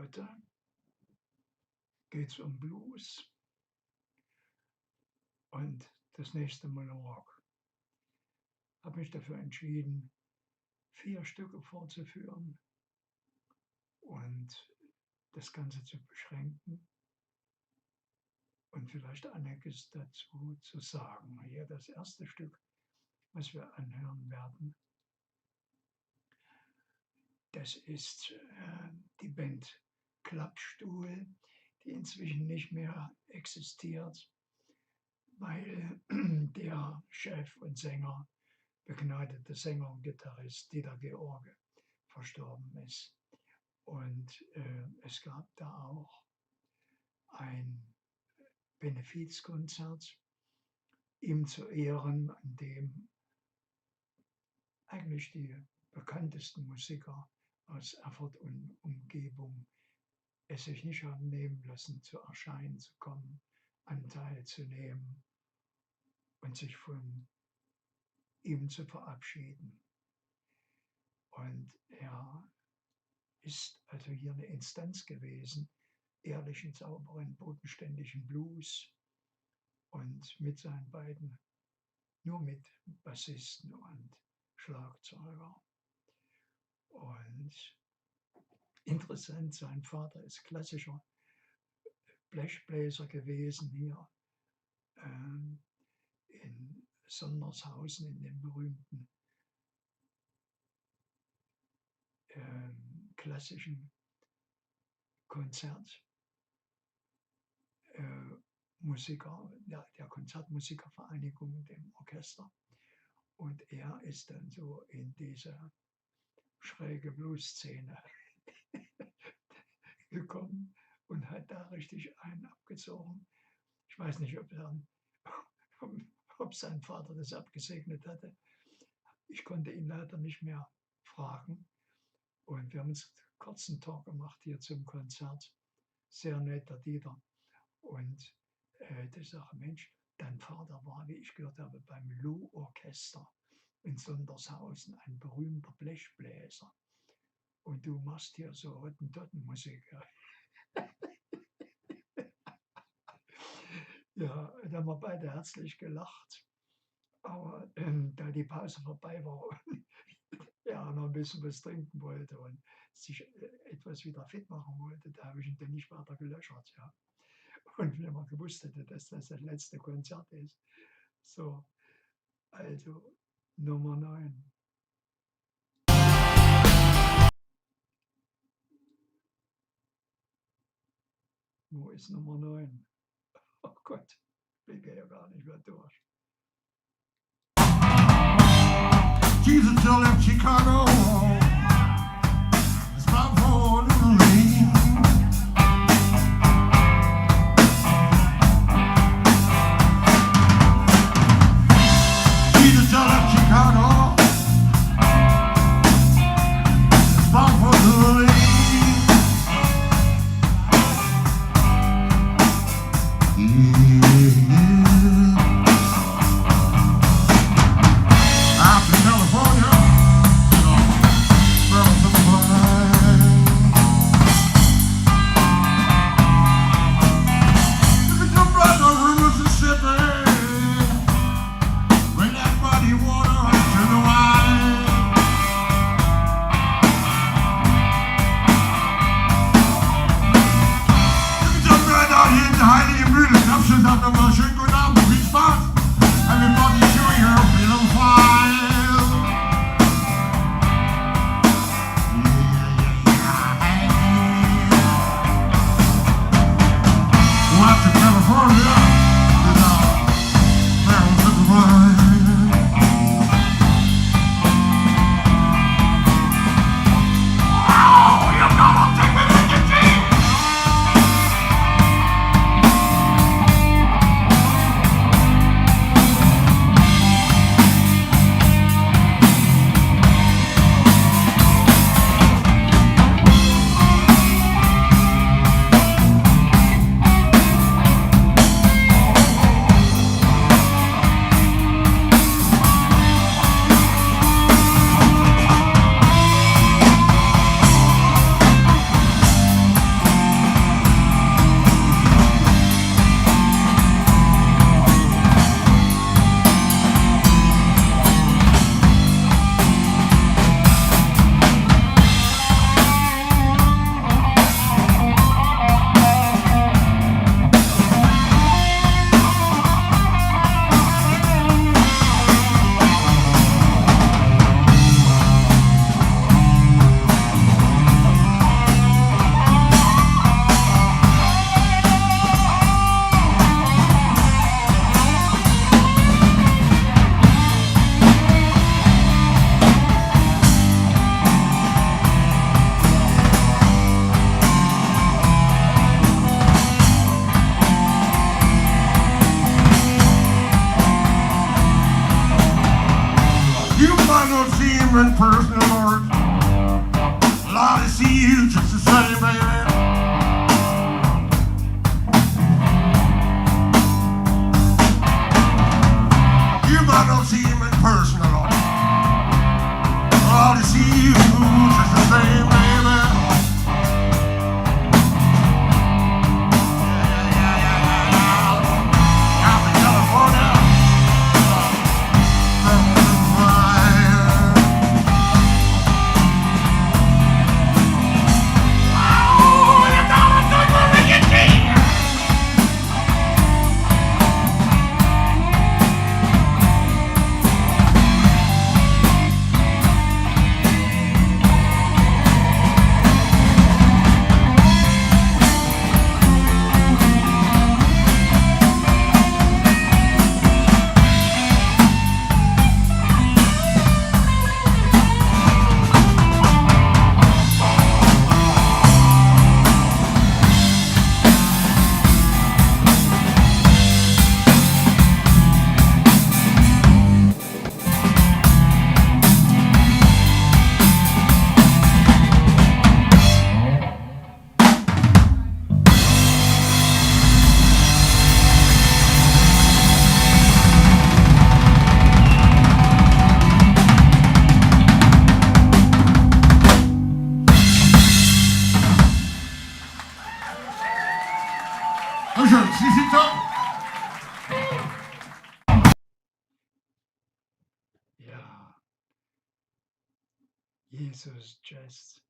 Heute geht es um Blues und das nächste Mal Rock. Habe mich dafür entschieden, 4 Stücke vorzuführen und das Ganze zu beschränken und vielleicht einiges dazu zu sagen. Hier das erste Stück, was wir anhören werden, das ist die Band Klappstuhl, die inzwischen nicht mehr existiert, weil der Chef und Sänger, begnadete Sänger und Gitarrist Dieter George, verstorben ist. Und es gab da auch ein Benefizkonzert ihm zu Ehren, an dem eigentlich die bekanntesten Musiker aus Erfurt und Umgebung es sich nicht haben nehmen lassen, zu erscheinen, zu kommen, Anteil zu nehmen und sich von ihm zu verabschieden. Und er ist also hier eine Instanz gewesen, ehrlichen, sauberen, bodenständigen Blues und mit seinen beiden, nur mit Bassisten und Schlagzeuger. Und interessant, sein Vater ist klassischer Blechbläser gewesen hier in Sondershausen in dem berühmten klassischen Konzertmusiker, der Konzertmusikervereinigung, dem Orchester. Und er ist dann so in diese schräge Blues-Szene gekommen und hat da richtig einen abgezogen. Ich weiß nicht, ob sein Vater das abgesegnet hatte. Ich konnte ihn leider nicht mehr fragen. Und wir haben uns einen kurzen Talk gemacht hier zum Konzert. Sehr netter Dieter. Und ich sage, Mensch, dein Vater war, wie ich gehört habe, beim Lu-Orchester in Sondershausen, ein berühmter Blechbläser. Und du machst hier so Hottentotten-Musik. Ja, da haben wir beide herzlich gelacht. Aber da die Pause vorbei war und er noch ein bisschen was trinken wollte und sich etwas wieder fit machen wollte, da habe ich ihn dann nicht weiter gelöchert. Ja. Und wenn man gewusst hätte, dass das das letzte Konzert ist. So, also Nummer 9. Wo ist Nummer 9? Oh Gott, ich blicke ja gar nicht mehr durch. Jesus still left Chicago. It's about for to leave. Jesus still left Chicago. It's about for to leave. Out in California. and personal, Lord. Lord, I see you just the same, baby. You might not see him in person, Lord. Lord, I see you just the same, baby. Out in California. Ja, Jesus Jazz.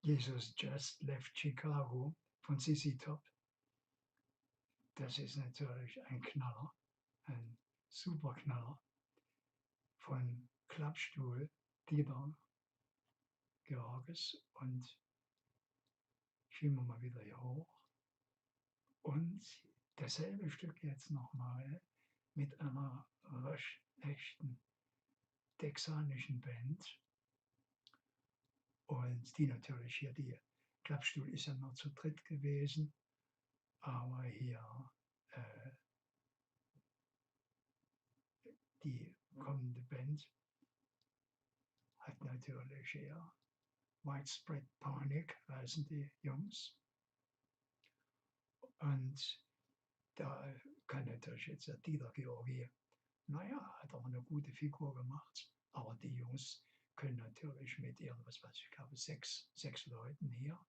Jesus Just Left Chicago von ZZ Top. Das ist natürlich ein Knaller, ein super Knaller von Klappstuhl, Dieter Georges, und schieben wir mal wieder hier hoch. Und dasselbe Stück jetzt nochmal mit einer echten texanischen Band. Und die natürlich hier, die Klappstuhl ist ja noch zu dritt gewesen, aber hier die kommende Band hat natürlich eher Widespread Panic, heißen die Jungs. Und da kann natürlich jetzt der Dieter Georgi, naja, hat auch eine gute Figur gemacht, aber die Jungs können natürlich mit ihren, was weiß ich, glaube sechs Leuten hier,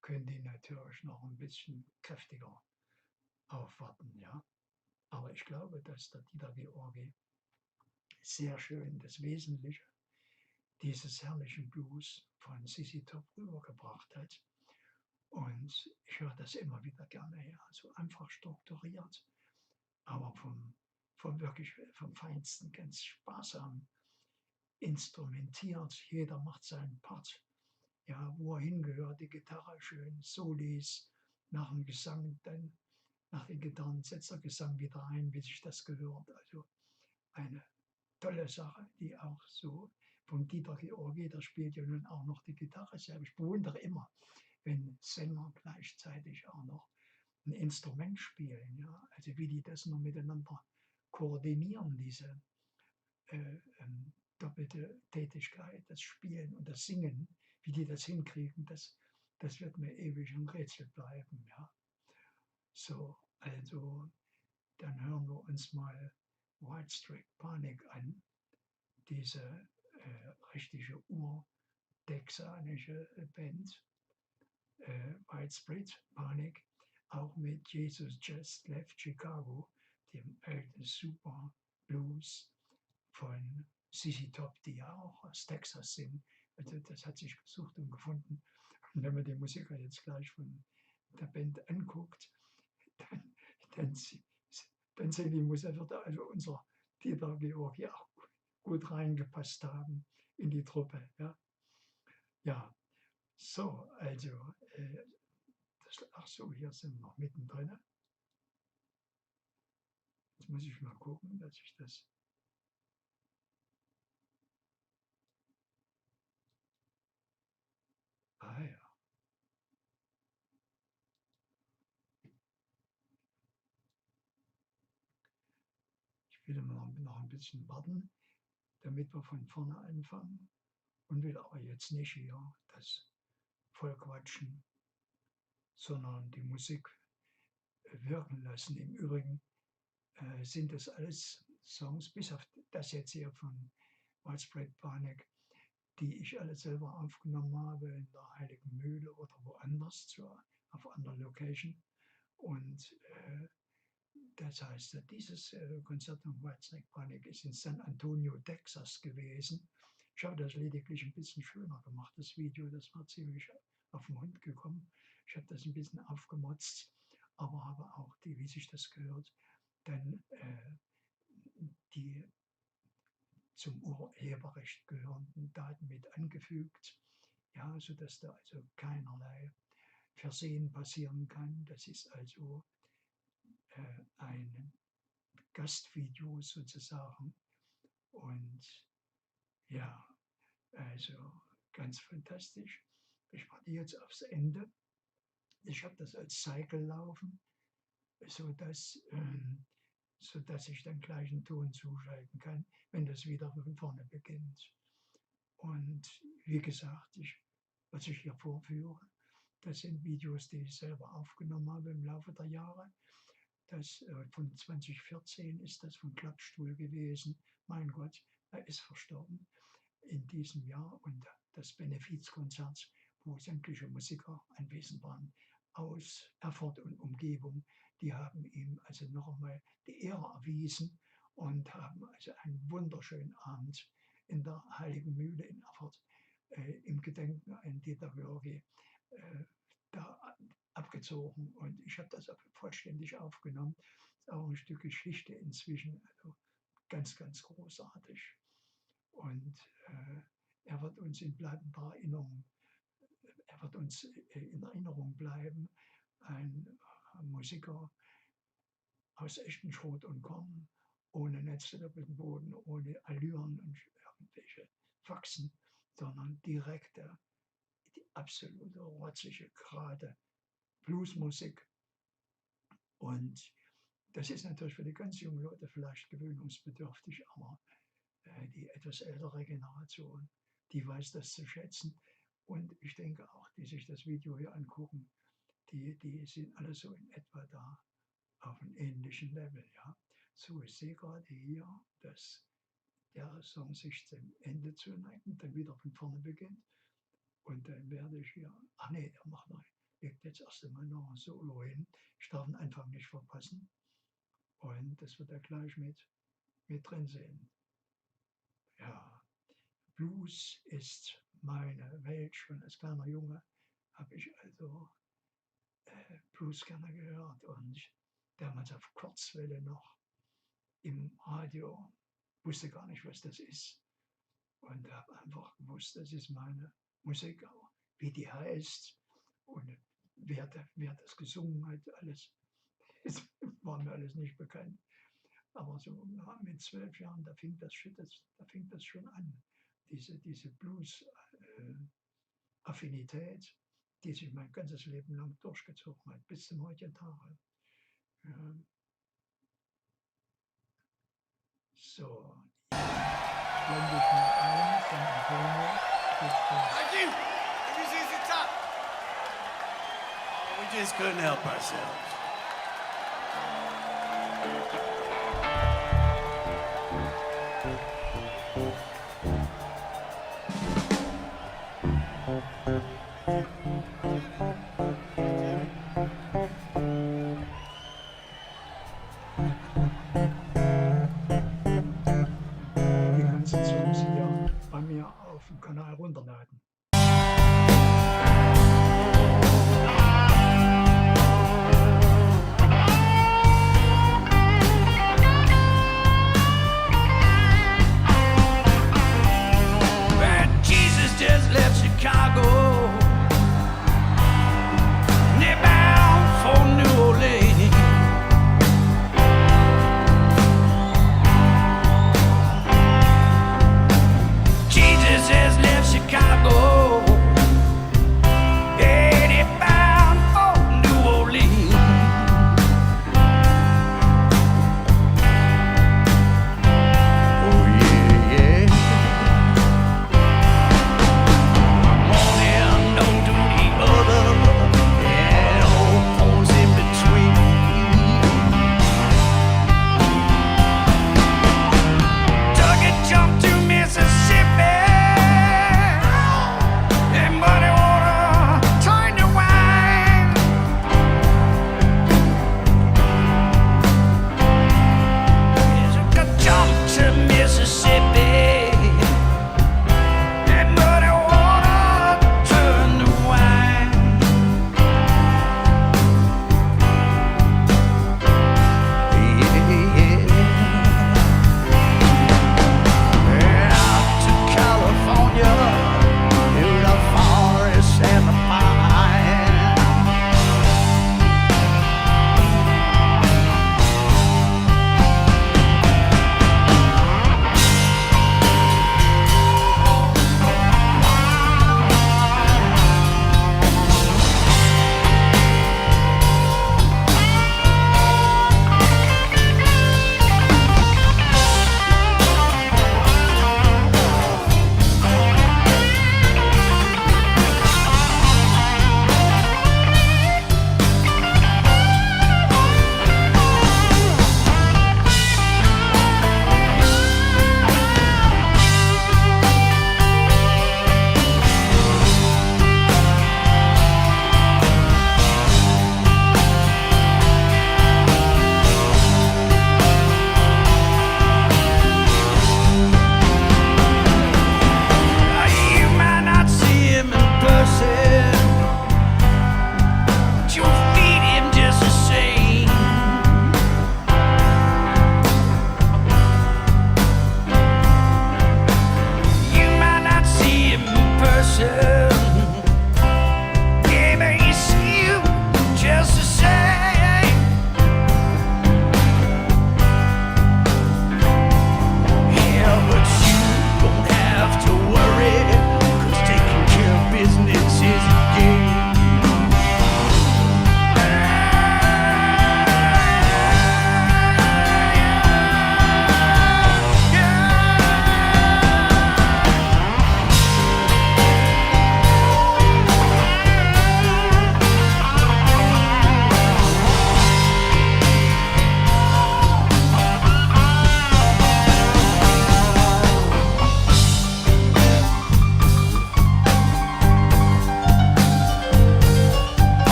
können die natürlich noch ein bisschen kräftiger aufwarten, ja. Aber ich glaube, dass der Dieter Georgi sehr schön das Wesentliche dieses herrlichen Blues von ZZ Top rübergebracht hat. Und ich höre das immer wieder gerne her. Also einfach strukturiert, aber wirklich vom Feinsten, ganz sparsam instrumentiert. Jeder macht seinen Part. Ja, wo er hingehört, die Gitarre schön, Solis, nach dem Gesang, dann nach den Gitarren setzt der Gesang wieder ein, wie sich das gehört. Also eine tolle Sache, die auch so von Dieter Georgi, der spielt ja nun auch noch die Gitarre selber. Ich bewundere immer, wenn Sänger gleichzeitig auch noch ein Instrument spielen, ja, also wie die das noch miteinander koordinieren, diese doppelte Tätigkeit, das Spielen und das Singen, wie die das hinkriegen, das wird mir ewig ein Rätsel bleiben, ja. So, also dann hören wir uns mal Widespread Panic an, diese richtige urtexanische Band, Widespread Panic, auch mit Jesus Just Left Chicago, dem alten Super Blues von ZZ Top, die ja auch aus Texas sind. Also das hat sich gesucht und gefunden. Und wenn man die Musiker jetzt gleich von der Band anguckt, dann sehen die Musiker, also unser Dieter Georgi auch gut reingepasst haben in die Truppe. Ja, ja. So, also, ach so, hier sind wir noch mittendrin. Jetzt muss ich mal gucken, dass ich das. Ah ja. will noch ein bisschen warten, damit wir von vorne anfangen und will aber jetzt nicht hier das vollquatschen, sondern die Musik wirken lassen. Im Übrigen sind das alles Songs, bis auf das jetzt hier von Widespread Panic, die ich alle selber aufgenommen habe in der Heiligen Mühle oder woanders auf anderer Location. Und das heißt, dieses Konzert von Widespread Panic ist in San Antonio, Texas gewesen. Ich habe das lediglich ein bisschen schöner gemacht, das Video, das war ziemlich auf den Hund gekommen. Ich habe das ein bisschen aufgemotzt, aber habe auch wie sich das gehört, dann die zum Urheberrecht gehörenden Daten mit angefügt, ja, sodass da also keinerlei Versehen passieren kann. Das ist also ein Gastvideo sozusagen und ja, also ganz fantastisch. Ich warte jetzt aufs Ende. Ich habe das als Cycle laufen, sodass ich dann gleich einen Ton zuschalten kann, wenn das wieder von vorne beginnt. Und wie gesagt, was ich hier vorführe, das sind Videos, die ich selber aufgenommen habe im Laufe der Jahre. Das von 2014 ist das von Klappstuhl gewesen. Mein Gott, er ist verstorben in diesem Jahr. Und das Benefizkonzert, wo sämtliche Musiker anwesend waren aus Erfurt und Umgebung, die haben ihm also noch einmal die Ehre erwiesen und haben also einen wunderschönen Abend in der Heiligen Mühle in Erfurt im Gedenken an Dieter Georgi da abgezogen. Und ich habe das vollständig aufgenommen. Das ist auch ein Stück Geschichte inzwischen, also ganz, ganz großartig. Und er wird uns in bleibender Erinnerung, in Erinnerung bleiben, ein Musiker aus echtem Schrot und Korn, ohne Netze doppelten Boden, ohne Allüren und irgendwelche Faxen, sondern direkte, die absolute rotzige, gerade Bluesmusik. Und das ist natürlich für die ganz jungen Leute vielleicht gewöhnungsbedürftig, aber die etwas ältere Generation, die weiß das zu schätzen. Und ich denke auch, die sich das Video hier angucken, die sind alle so in etwa da auf einem ähnlichen Level. Ja. So, ich sehe gerade hier, dass der Song sich zum Ende zuneigt und dann wieder von vorne beginnt. Und dann werde ich hier, legt jetzt erst einmal noch ein Solo hin. Ich darf den Anfang nicht verpassen. Und das wird er gleich mit drin sehen. Ja, Blues ist meine Welt. Schon als kleiner Junge habe ich also Blues gerne gehört und damals auf Kurzwelle noch im Radio, wusste gar nicht, was das ist und habe einfach gewusst, das ist meine Musik, aber wie die heißt und wer das gesungen hat, alles, das war mir alles nicht bekannt. Aber so mit 12 Jahren, da fing das schon an, diese Blues-Affinität, die sich mein ganzes Leben lang durchgezogen hat, bis zum heutigen Tage. Ja. So, blende ich mal ein von Antonio. Thank you. Who's at the top? We just couldn't help ourselves. Die ganzen Songs hier bei mir auf dem Kanal runterladen.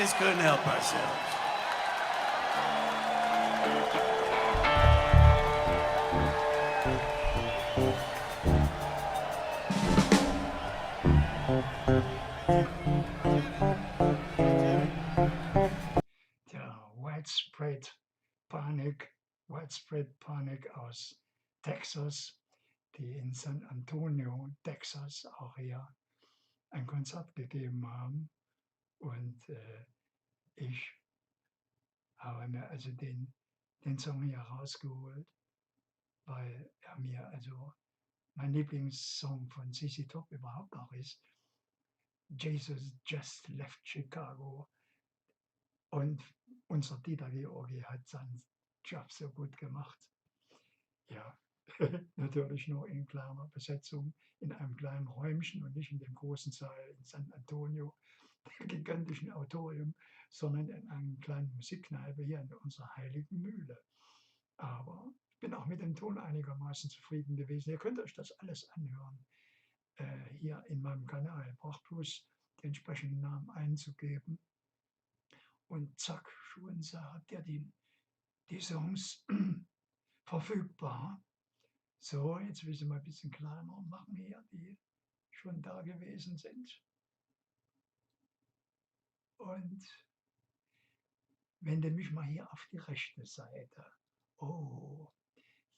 just couldn't help ourselves. Der Widespread Panic aus Texas, die in San Antonio, Texas, auch hier ein Konzert gegeben haben. Und ich habe mir also den Song hier rausgeholt, weil er mir also mein Lieblingssong von CC Top überhaupt auch ist. Jesus Just Left Chicago. Und unser Dieter Georgi hat seinen Job so gut gemacht. Ja, natürlich nur in kleiner Besetzung, in einem kleinen Räumchen und nicht in dem großen Saal in San Antonio, dem gigantischen Auditorium, sondern in einer kleinen Musikkneipe hier in unserer Heiligen Mühle. Aber ich bin auch mit dem Ton einigermaßen zufrieden gewesen. Ihr könnt euch das alles anhören, hier in meinem Kanal. Ihr braucht bloß den entsprechenden Namen einzugeben. Und zack, schon habt ihr die Songs verfügbar. So, jetzt will ich sie mal ein bisschen kleiner machen hier, die schon da gewesen sind. Und wende mich mal hier auf die rechte Seite. Oh,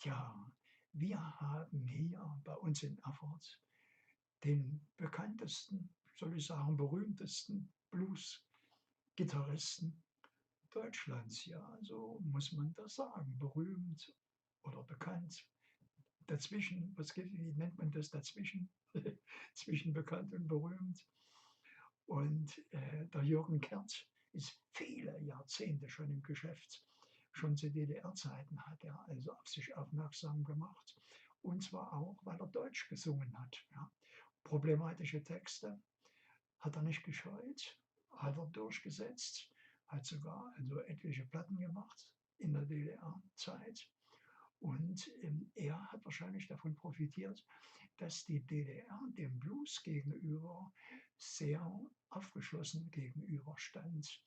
ja, wir haben hier bei uns in Erfurt den bekanntesten, soll ich sagen, berühmtesten Blues-Gitarristen Deutschlands. Ja, so muss man das sagen. Berühmt oder bekannt. Dazwischen, wie nennt man das dazwischen? Zwischen bekannt und berühmt. Und der Jürgen Kerth ist viele Jahrzehnte schon im Geschäft. Schon zu DDR-Zeiten hat er also auf sich aufmerksam gemacht. Und zwar auch, weil er Deutsch gesungen hat. Ja. Problematische Texte hat er nicht gescheut, hat er durchgesetzt, hat sogar also etliche Platten gemacht in der DDR-Zeit. Und er hat wahrscheinlich davon profitiert, dass die DDR dem Blues gegenüber sehr aufgeschlossen gegenüberstand.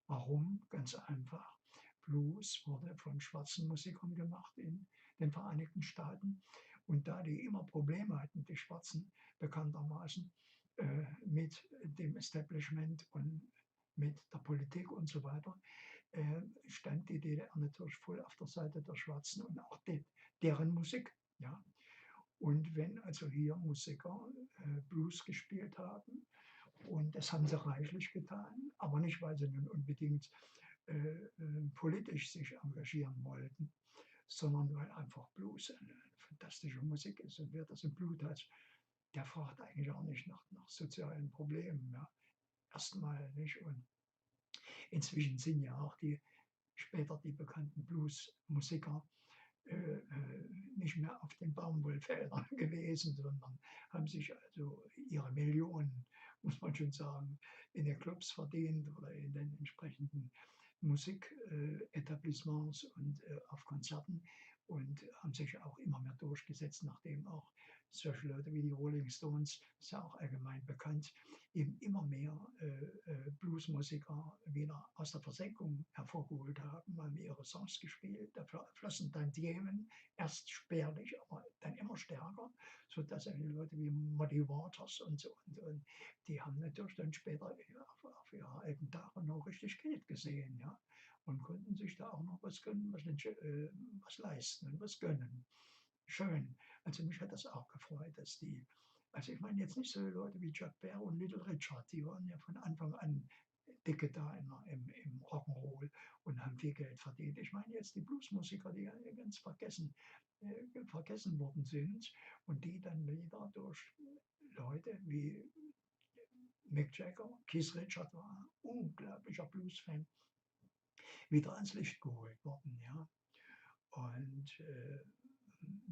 Warum? Ganz einfach. Blues wurde von schwarzen Musikern gemacht in den Vereinigten Staaten. Und da die immer Probleme hatten, die Schwarzen bekanntermaßen, mit dem Establishment und mit der Politik und so weiter, stand die DDR natürlich voll auf der Seite der Schwarzen und auch deren Musik. Ja. Und wenn also hier Musiker Blues gespielt haben, und das haben sie reichlich getan, aber nicht, weil sie nun unbedingt politisch sich engagieren wollten, sondern weil einfach Blues eine fantastische Musik ist. Und wer das im Blut hat, der fragt eigentlich auch nicht nach sozialen Problemen. Ja. Erstmal nicht. Und inzwischen sind ja auch später die bekannten Bluesmusiker nicht mehr auf den Baumwollfeldern gewesen, sondern haben sich also ihre Millionen, muss man schon sagen, in den Clubs verdient oder in den entsprechenden Musiketablissements und auf Konzerten und haben sich auch immer mehr durchgesetzt, nachdem auch solche Leute wie die Rolling Stones, ist ja auch allgemein bekannt, eben immer mehr Bluesmusiker wieder aus der Versenkung hervorgeholt haben, haben ihre Songs gespielt, dafür flossen Tantiemen, erst spärlich, aber dann immer stärker, sodass Leute wie Muddy Waters und so, und die haben natürlich dann später auf ihre alten Tage noch richtig Geld gesehen, ja, und konnten sich da auch noch was gönnen, was leisten und was gönnen. Schön. Also mich hat das auch gefreut, dass also ich meine jetzt nicht so Leute wie Chuck Berry und Little Richard, die waren ja von Anfang an dicke da im Rock'n'Roll und haben viel Geld verdient. Ich meine jetzt die Bluesmusiker, die ja ganz vergessen worden sind und die dann wieder durch Leute wie Mick Jagger, Keith Richard war ein unglaublicher Blues-Fan, wieder ans Licht geholt worden. Ja. Und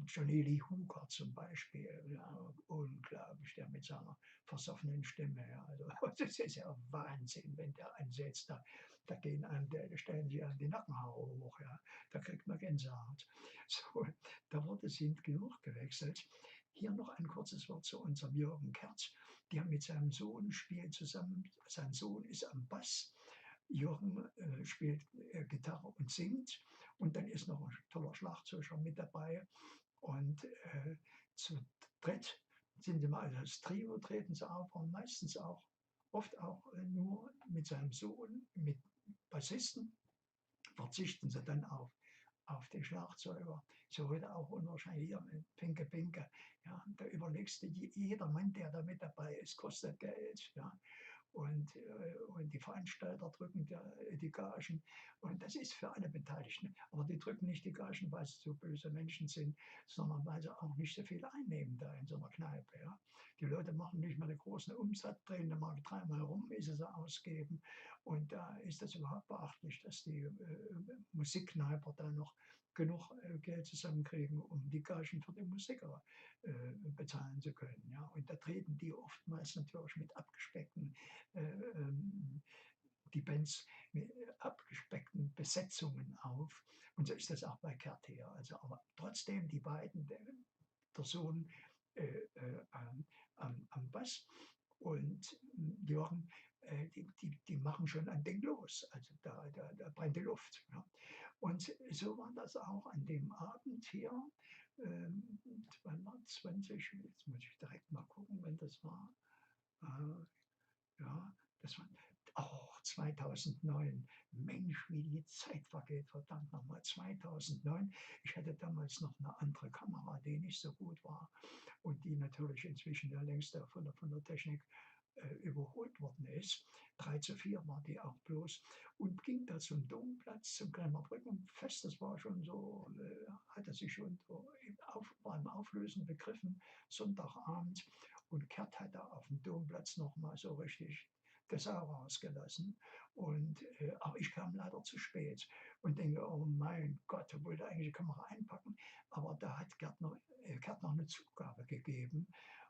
Johnny Lee Hooker zum Beispiel, ja, unglaublich, der mit seiner versoffenen Stimme. Ja, also, das ist ja Wahnsinn, wenn der ansetzt. Da stellen sich die Nackenhaare hoch. Ja, da kriegt man Gänsehaut. So, da wurde es genug gewechselt. Hier noch ein kurzes Wort zu unserem Jürgen Kerth, der mit seinem Sohn spielt zusammen. Sein Sohn ist am Bass Jürgen spielt Gitarre und singt und dann ist noch ein toller Schlagzeuger mit dabei und zu dritt sind sie mal als Trio treten sie auf und meistens auch, oft auch nur mit seinem Sohn, mit Bassisten verzichten sie dann auf den Schlagzeuger. So heute auch unwahrscheinlich hier mit Pinke Pinke. Ja, da überlegst du, jeder Mann, der da mit dabei ist, kostet Geld. Ja. Und die Veranstalter drücken die Gagen. Und das ist für alle Beteiligten. Aber die drücken nicht die Gagen, weil sie so böse Menschen sind, sondern weil sie auch nicht so viel einnehmen da in so einer Kneipe. Ja. Die Leute machen nicht mehr den großen Umsatz, drehen dann mal dreimal rum, wie sie ausgeben. Und da ist das überhaupt beachtlich, dass die Musikkneiper da noch genug Geld zusammenkriegen, um die Gagen für die Musiker bezahlen zu können. Ja. Und da treten die oftmals natürlich mit abgespeckten die Bands mit abgespeckten Besetzungen auf. Und so ist das auch bei Kerth hier. Also, aber trotzdem die beiden, der Sohn am Bass und Jürgen, die machen schon ein Ding los. Also da brennt die Luft. Ja. Und so war das auch an dem Abend hier. 20, jetzt muss ich direkt mal gucken, wenn das war. Äh, ja, das war auch 2009. Mensch, wie die Zeit vergeht, verdammt nochmal. 2009. Ich hatte damals noch eine andere Kamera, die nicht so gut war und die natürlich inzwischen ja längst von der Technik überholt worden ist. 3:4 war die auch bloß und ging da zum Domplatz, zum Krämerbrückenfest. Das war schon so, hatte sich schon so war im Auflösen begriffen, Sonntagabend. Und Kerth hat da auf dem Domplatz nochmal so richtig das Sau rausgelassen. Aber ich kam leider zu spät und denke, oh mein Gott, er wollte eigentlich die Kamera einpacken, aber da hat Kerth noch eine Zugabe gegeben.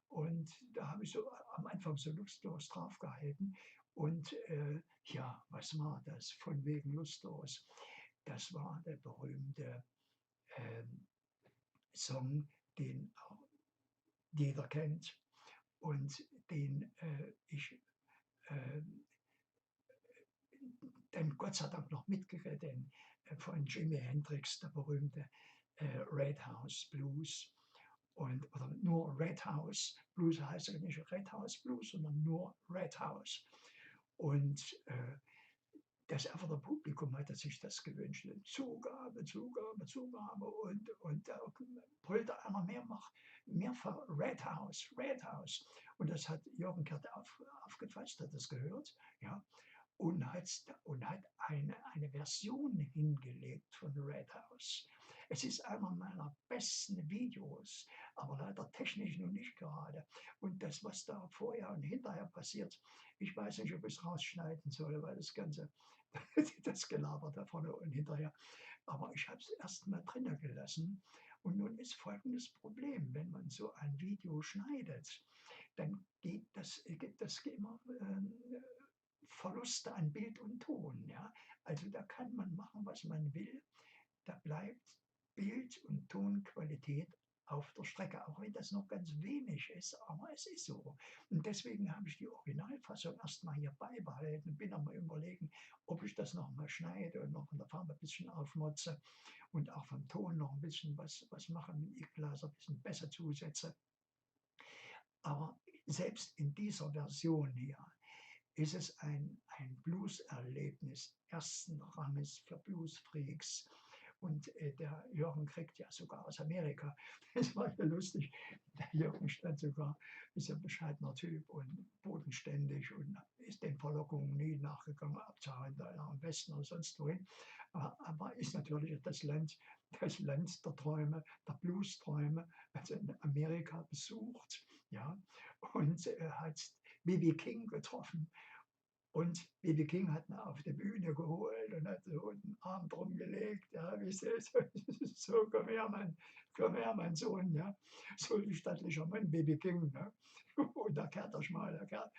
Und da habe ich so am Anfang so lustlos drauf gehalten. Und ja, was war das? Von wegen lustlos. Das war der berühmte Song, den auch jeder kennt und den ich dann Gott sei Dank noch mitgekriegt, den von Jimi Hendrix, der berühmte Red House Blues. Oder nur Red House Blues heißt ja nicht Red House Blues, sondern nur Red House. Und das Erfurter Publikum hatte sich das gewünscht. Zugabe, Zugabe, Zugabe. Und da brüllte einer mehrfach Red House, Red House. Und das hat Jürgen Kerth aufgefasst, hat das gehört. Ja, und hat eine Version hingelegt von Red House. Es ist einer meiner besten Videos, aber leider technisch noch nicht gerade. Und das, was da vorher und hinterher passiert, ich weiß nicht, ob ich es rausschneiden soll, weil das Ganze, das Gelaber da vorne und hinterher. Aber ich habe es erstmal drinnen gelassen. Und nun ist folgendes Problem: Wenn man so ein Video schneidet, dann gibt das immer Verluste an Bild und Ton. Ja? Also da kann man machen, was man will. Da bleibt Bild- und Tonqualität auf der Strecke, auch wenn das noch ganz wenig ist, aber es ist so. Und deswegen habe ich die Originalfassung erstmal hier beibehalten und bin am Überlegen, ob ich das nochmal schneide und noch von der Farbe ein bisschen aufmotze und auch vom Ton noch ein bisschen was mache, mit Equalizer ein bisschen besser zusetze. Aber selbst in dieser Version hier ist es ein Blues-Erlebnis ersten Ranges für Bluesfreaks. Und der Jürgen kriegt ja sogar aus Amerika, das war ja lustig, der Jürgen stand sogar, ist ein bescheidener Typ und bodenständig und ist den Verlockungen nie nachgegangen, abzuhauen, da am Westen oder sonst wohin. Aber ist natürlich das Land der Träume, der Blues-Träume, also in Amerika besucht, ja, und hat B.B. King getroffen. Und B.B. King hat ihn auf die Bühne geholt und hat so einen Arm drum gelegt. Ja, wie so, komm her, mein Sohn. Ja. So ein stattlicher Mann, B.B. King. Ja. Und da kehrt er schmal, der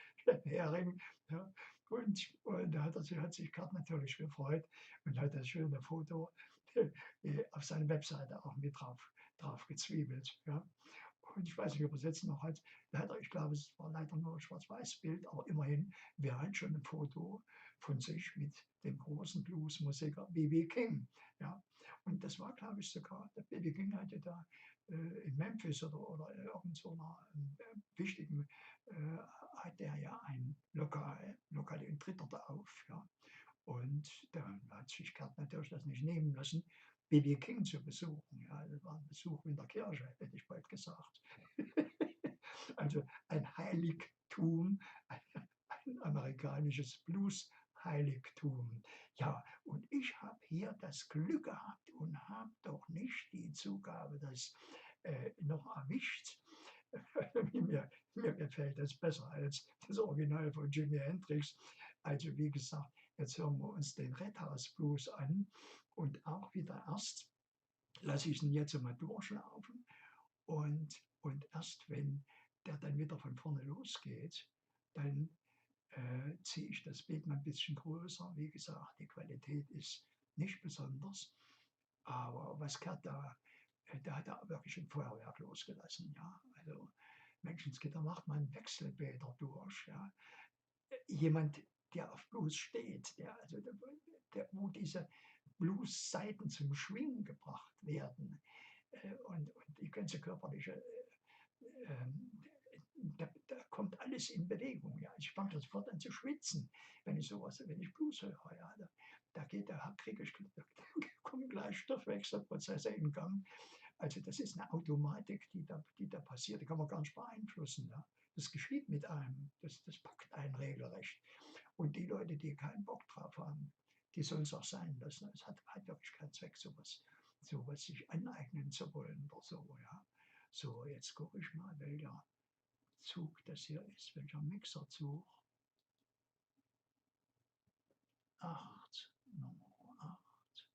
Hering. Ja. Und da hat sich Kerth natürlich gefreut und hat das schöne Foto auf seine Webseite auch mit drauf gezwiebelt. Ja. Und ich weiß nicht, ob er es jetzt noch hat. Leider, ich glaube, es war leider nur ein Schwarz-Weiß-Bild, aber immerhin, wir haben schon ein Foto von sich mit dem großen Bluesmusiker B.B. King. Ja. Und das war, glaube ich, sogar, der B.B. King hatte da in Memphis oder irgend so einer wichtigen, hat der ja ein Lokal in Tritter da auf. Ja. Und da hat sich Kerth natürlich das nicht nehmen lassen, B.B. King zu besuchen. Ja, das war ein Besuch in der Kirche, hätte ich bald gesagt. Also ein Heiligtum, ein amerikanisches Blues-Heiligtum. Ja, und ich habe hier das Glück gehabt und habe doch nicht die Zugabe, das noch erwischt. Mir gefällt das besser als das Original von Jimi Hendrix. Also wie gesagt, jetzt hören wir uns den Red House Blues an und auch wieder erst lasse ich ihn jetzt mal durchlaufen und erst wenn der dann wieder von vorne losgeht, dann ziehe ich das Bild mal ein bisschen größer. Wie gesagt, die Qualität ist nicht besonders, aber was Kerth da hat er wirklich ein Feuerwerk losgelassen. Ja? Also Menschenskinder macht man Wechselbäder durch. Ja? Jemand, der auf Blues steht, wo diese Blues-Seiten zum Schwingen gebracht werden und die ganze körperliche, da kommt alles in Bewegung. Ja. Ich fange sofort an zu schwitzen, wenn ich Blues höre. Ja. Da kommen gleich Stoffwechselprozesse in Gang. Also das ist eine Automatik, die da passiert, die kann man gar nicht beeinflussen. Ja. Das geschieht mit einem, das packt einen regelrecht. Und die Leute, die keinen Bock drauf haben, die sollen es auch sein lassen. Es hat wirklich keinen Zweck, sowas sich aneignen zu wollen oder so. Ja. So, jetzt gucke ich mal, welcher Zug das hier ist, welcher Mixerzug. 8, Nummer 8.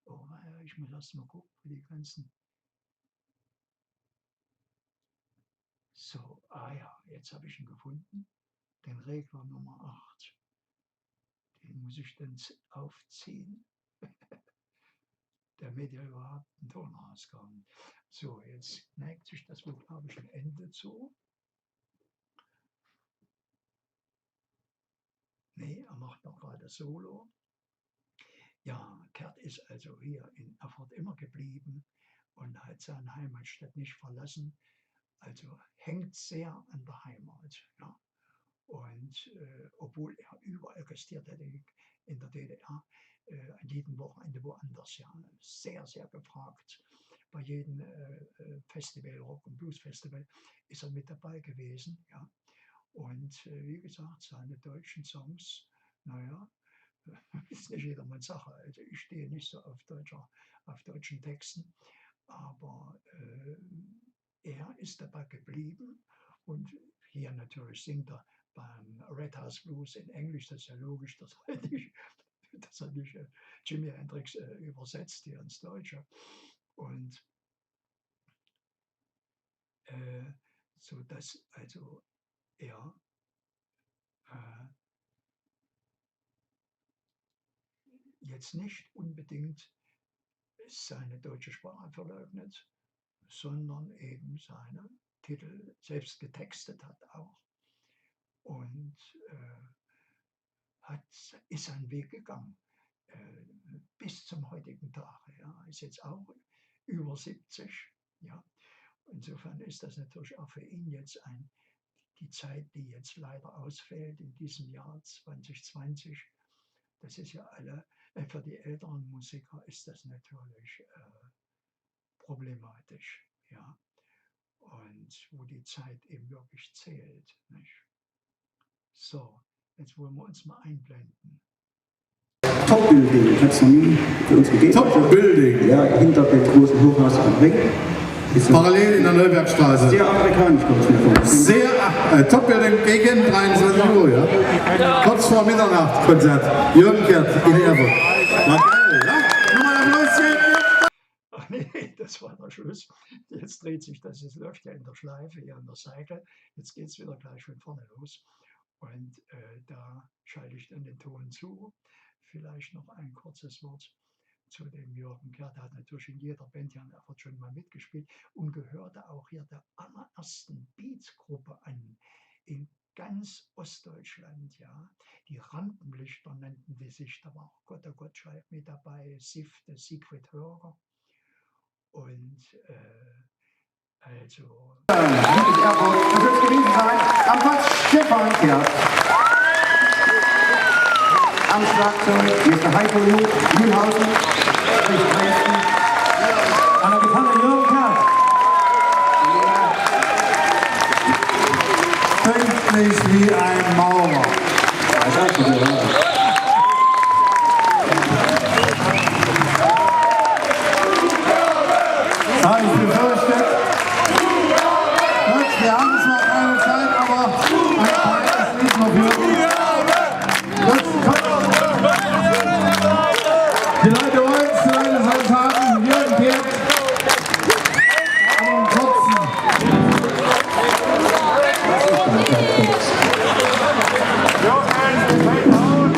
Oh, ich muss erst mal gucken, wie die ganzen. So, ja, jetzt habe ich ihn gefunden. Den Regler Nummer 8. Den muss ich dann aufziehen, damit er überhaupt einen Ton rauskommt. So, jetzt neigt sich das wohl, glaube ich, ein Ende zu. Nee, er macht noch gerade Solo. Ja, Kerth ist also hier in Erfurt immer geblieben und hat seine Heimatstadt nicht verlassen. Also hängt sehr an der Heimat. Ja. Und obwohl er überall gastiert hat in der DDR, an jedem Wochenende woanders, ja, sehr, sehr gefragt. Bei jedem Festival, Rock- und Blues-Festival, ist er mit dabei gewesen. Ja. Und wie gesagt, seine deutschen Songs, naja, ist nicht jedermanns Sache. Also ich stehe nicht so auf deutschen Texten, aber er ist dabei geblieben und hier natürlich singt er beim Red House Blues in Englisch, das ist ja logisch, dass er nicht Jimi Hendrix übersetzt hier ins Deutsche. Und so dass also er jetzt nicht unbedingt seine deutsche Sprache verleugnet, sondern eben seine Titel selbst getextet hat auch und ist seinen Weg gegangen bis zum heutigen Tag. Ja, ist jetzt auch über 70. Ja. Insofern ist das natürlich auch für ihn jetzt die Zeit, die jetzt leider ausfällt in diesem Jahr 2020. Das ist ja für die älteren Musiker ist das natürlich problematisch, ja. Und wo die Zeit eben wirklich zählt, nicht? So, jetzt wollen wir uns mal einblenden. Top-Building, ich habe es noch nie für uns gegeben. Top-Building. Ja, hinter dem großen Hochhaus am Ring. Parallel in der Neubergstraße. Sehr amerikanisch kommt es mir vor. Sehr Top-Building gegen 23 Uhr, ja. Kurz vor Mitternacht Konzert. Jürgen Kerth in Erfurt. War geil, ja? Nochmal ein Applaus. Ach nee, das war der Schluss. Jetzt dreht sich das, es läuft ja in der Schleife, hier an der Seite. Jetzt geht es wieder gleich von vorne los. Und da schalte ich dann den Ton zu. Vielleicht noch ein kurzes Wort zu dem Jürgen Kerth. Der hat natürlich in jeder Band hier in Erfurt schon mal mitgespielt und gehörte auch hier der allerersten Beats-Gruppe an in ganz Ostdeutschland. Ja. Die Rampenlichter nannten die sich, da war auch Gott der Gottschalk mit dabei, Sifte, Siegfried Hörer und also... Erfurt, das wird gewesen sein, am Platz Stefan Kerth. Am Schlagzeug Mr. Heiko Mühlhausen, an der Gitarre Jürgen Kerth. Pünktlich wie ein Maurer. Habe ich befürchtet. Gut, wir haben zwar keine Zeit, aber ein kleines Lied noch hören. Die Leute wollen es, die Leute sollen es haben. Jürgen Kerth. Aber Kotzen. Your hands,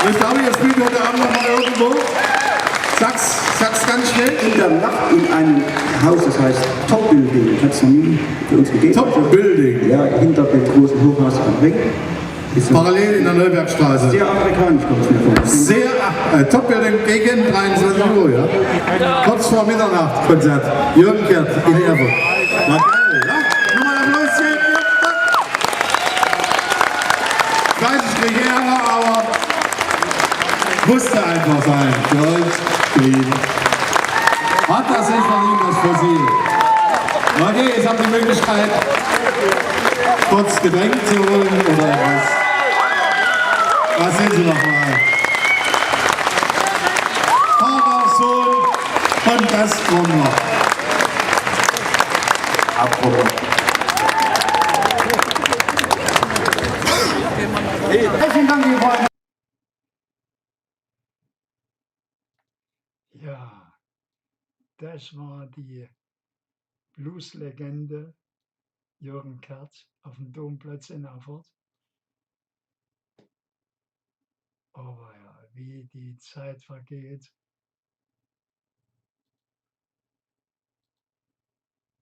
Ich glaube, ihr spielt heute Abend noch mal irgendwo. Sag's ganz schnell. In der Nacht in einem Haus, das heißt Top Building. Hat es noch nie für uns gegeben. Top Building. Ja, hinter dem großen Hochhaus am Ring. Parallel in der Neubergstraße. Sehr amerikanisch kommt es mir vor. Sehr Top Building gegen 23 Uhr, ja. Kurz vor Mitternacht Konzert. Jürgen Kerth in Erfurt. War geil, ja? Nochmal ein Applaus. Ich weiß, ich kriege Ärger, aber musste einfach sein. Gold, hat das nicht verdient, das für Sie. Okay, jetzt habt ihr die Möglichkeit, kurz Getränk zu holen oder was? Was sind Sie nochmal? Vater, Sohn und Gasttrommler. Herzlichen Dank, liebe Freunde. Ja, das war die Blueslegende Jürgen Kerth auf dem Domplatz in Erfurt. Aber ja, wie die Zeit vergeht.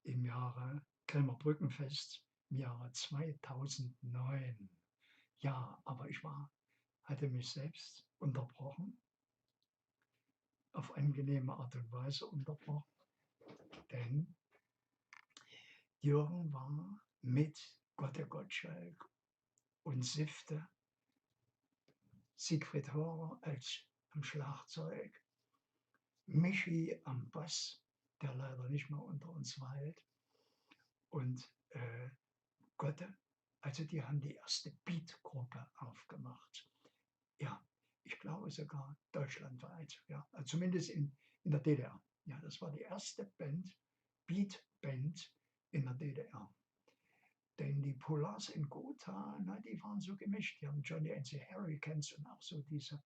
Im Jahre Krämerbrückenfest, im Jahre 2009. Ja, aber ich hatte mich selbst unterbrochen, auf angenehme Art und Weise unterbrochen, denn Jürgen war mit Gottschalk und Sifte, Siegfried Hörer am Schlagzeug, Michi am Bass, der leider nicht mehr unter uns weilt, und Gotte, also die haben die erste Beat-Gruppe aufgemacht. Ja, ich glaube sogar deutschlandweit, ja, also zumindest in der DDR. Ja, das war die erste Beat-Band in der DDR. Denn die Polars in Gotha, die waren so gemischt. Die haben Johnny and the Hurricanes und auch so diese